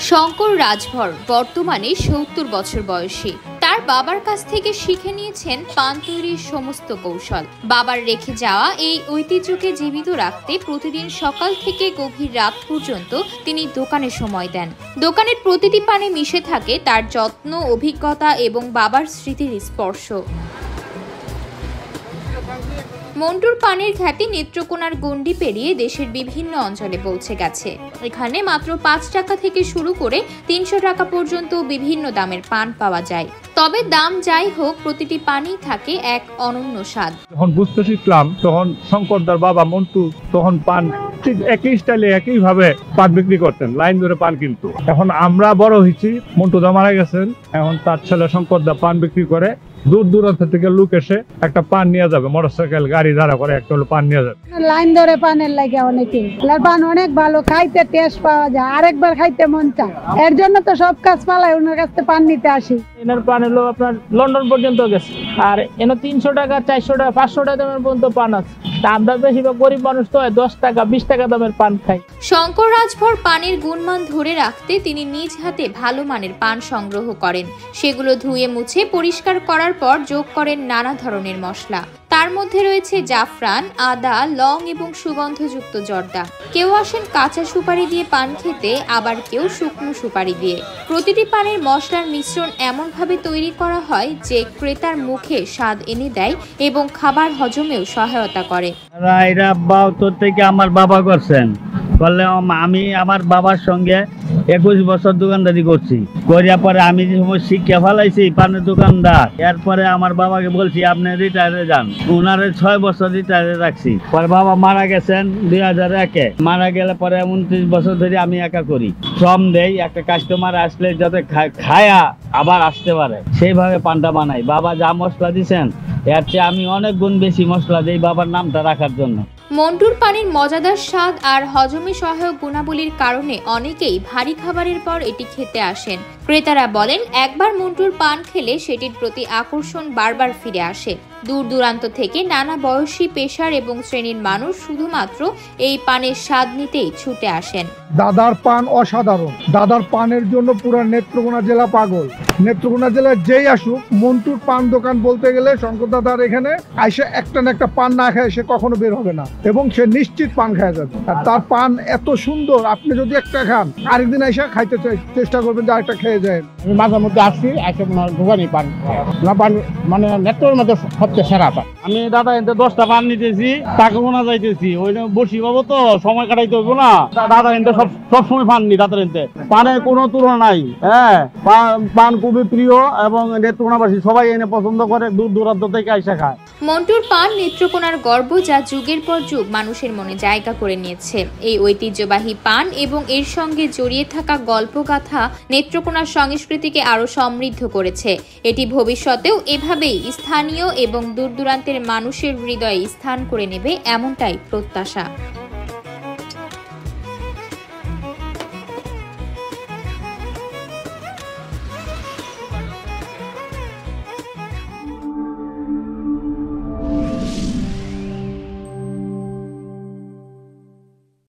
শঙ্কর রাজভর বর্তমানে ৭০ বছর বয়সী। তার বাবার কাছ থেকে শিখে নিয়েছেন পান তৈরির সমস্ত কৌশল। বাবার রেখে যাওয়া এই ঐতিহ্যকে জীবিত রাখতে প্রতিদিন সকাল থেকে গভীর রাত পর্যন্ত তিনি দোকানে সময় দেন। দোকানের প্রতিটি পানে মিশে থাকে তার যত্ন, অভিজ্ঞতা এবং বাবার স্মৃতির স্পর্শ। মন্টুর পানের খ্যাতি নেত্রকোনার গণ্ডি পেরিয়ে দেশের বিভিন্ন অঞ্চলে পৌঁছে গেছে। এখানে মাত্র 5 টাকা থেকে শুরু করে 300 টাকা পর্যন্ত বিভিন্ন দামের পান পাওয়া যায়। তবে দাম যাই হোক, প্রতিটি পানই থাকে এক অনন্য স্বাদ। যখন বুঝতে শিখলাম তখন শঙ্করদার বাবা মন্টু তখন পান ঠিক একই স্টাইলে একইভাবে পান বিক্রি করতেন, লাইন ধরে পান কিনতো। এখন আমরা বড় হয়েছি, মন্টুদা মারা গেছেন, এখন তার ছেলে শঙ্করদা পান বিক্রি করে। দূর দূরান্ত থেকে লোক এসে একটা পান নিয়ে যাবে, মোটরসাইকেল গাড়ি দাঁড়া করে একটা হলো পান নিয়ে যাবে। লাইন ধরে পানের লাগে অনেকে, পান অনেক ভালো, খাইতে টেস্ট পাওয়া যায়, আরেকবার খাইতে মন চায়। এর জন্য তো সব কাজ পালাই ওনার কাছ থেকে পান নিতে আসি। এনার পান হলো আপনার লন্ডন পর্যন্ত গেছে, আর এনে 300 টাকা, 400 টাকা, 500 টাকা দামের পর্যন্ত পান আছে। আমরা বেশিরভাগ গরিব মানুষ তো 10 টাকা 20 টাকা দামের পান খাই। শঙ্কর রাজভর পানের গুণমান ধরে রাখতে তিনি নিজ হাতে ভালো মানের পান সংগ্রহ করেন। সেগুলো ধুয়ে মুছে পরিষ্কার করার পর যোগ করেন নানা ধরনের মশলা। তার মধ্যে রয়েছে জাফরান, আদা, লং এবং সুগন্ধযুক্ত জর্দা। কেউ আসেন কাঁচা সুপারি দিয়ে পান খেতে, আবার কেউ শুকনো সুপারি দিয়ে। প্রতিটি পানের মশলার মিশ্রণ এমনভাবে তৈরি করা হয় যে ক্রেতার মুখে স্বাদ এনে দেয় এবং খাবার হজমেও সহায়তা করে। এরা 72 থেকে আমার বাবা করছেন, করলে আমি আমার বাবার সঙ্গে 21 বছর দোকানদারি করছি। করিয়া পরে আমি যে সময় শিক্ষা ফেলাইছি পানের দোকানদার, এরপরে আমার বাবাকে বলছি আপনি রিটায়ারে যান। ওনারে 6 বছর রিটায়ারে রাখছি। পরে বাবা মারা গেছেন 2001-এ। মারা গেলে পরে 29 বছর ধরে আমি একা করি, শ্রম দেই। একটা কাস্টমার আসলে যাতে খায়া আবার আসতে পারে সেইভাবে পানটা বানাই। বাবা যা মশলা দিচ্ছেন এর চেয়ে আমি অনেক গুণ বেশি মশলা দিই বাবার নামটা রাখার জন্য। মন্টুর পানের মজাদার স্বাদ আর হজমে সহায়ক গুণাবলীর কারণে অনেকেই ভারী খাবারের পর এটি খেতে আসেন। ক্রেতারা বলেন, একবার মন্টুর পান খেলে সেটির প্রতি আকর্ষণ বারবার ফিরে আসে। দূর দূরান্ত থেকে নানা বয়সী, পেশার এবং শ্রেণীর মানুষ শুধুমাত্র এই পানের স্বাদ নিতেই ছুটে আসেন। দাদার পান অসাধারণ। দাদার পানের জন্য পুরো নেত্রকোনা জেলা পাগল। নেত্রকোনা জেলার যেই আসুক, মন্টুর পান দোকান বলতে গেলে শঙ্কর দাদার এখানে আইসে একটা না একটা পান না খায় সে কখনো বের হবে না, এবং সে নিশ্চিত পান খাওয়া যাবে। আর তার পান এত সুন্দর, আপনি যদি একটা খান আরেকদিন আইসা খাইতে চেষ্টা করবেন যে আরেকটা খেয়ে যায়। আমি মাঝে মধ্যে আসছি, দোকানে পান না, পান মানে নেত্রের মধ্যে সবচেয়ে সেরা পান। আমি দাদা এতে 10টা পান নিতেছি, টাকা গোনা যাইতেছি, ওই বসি পাবো তো সময় কাটাইতে হইব না। দাদা এতে সব সময় পান নি, দাদার এতে পানের কোনো তুলনা নাই। হ্যাঁ, পান খুবই প্রিয় এবং নেত্রকোনাবাসী সবাই এনে পছন্দ করে, দূর দূরান্ত থেকে আইসা খায়। মন্টুর পান নেত্রকোনার গর্ব, যা যুগের পর যুগ মানুষের মনে জায়গা করে নিয়েছে। এই ঐতিহ্যবাহী পান এবং এর সঙ্গে জড়িয়ে থাকা গল্পগাথা নেত্রকোনার সংস্কৃতিকে আরো সমৃদ্ধ করেছে। এটি ভবিষ্যতেও এভাবেই স্থানীয় এবং দূর দূরান্তের মানুষের হৃদয়ে স্থান করে নেবে, এমনটাই প্রত্যাশা।